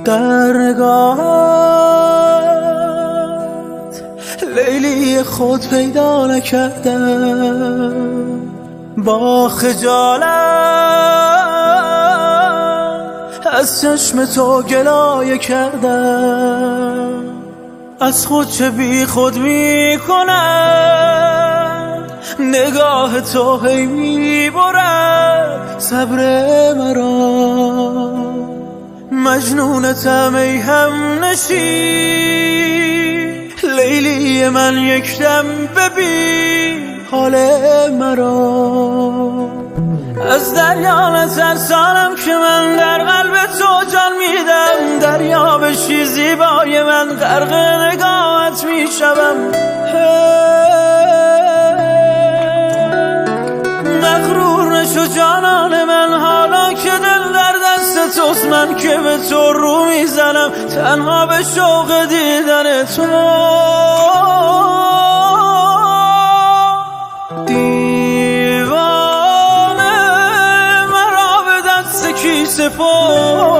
در نگاهت لیلی خود پیدا نکردم، با خجالت از چشم تو گلایه کردم. از خود چه بی خود می کنم، نگاه تو هی می برد صبر مرا. مجنونتم ای هم نشین، لیلی من یک دم ببین حال مرا. از دریا نترسانم که من در قلب تو جان میدم، دریا بشی زیبای من غرق نگاهت میشوم. مغرور نشو جانان من، حالا که دل در دست توست، من که به تو رو میزنم تنها به شوق دیدن تو. دیوانه مرا به دست کی سپرد،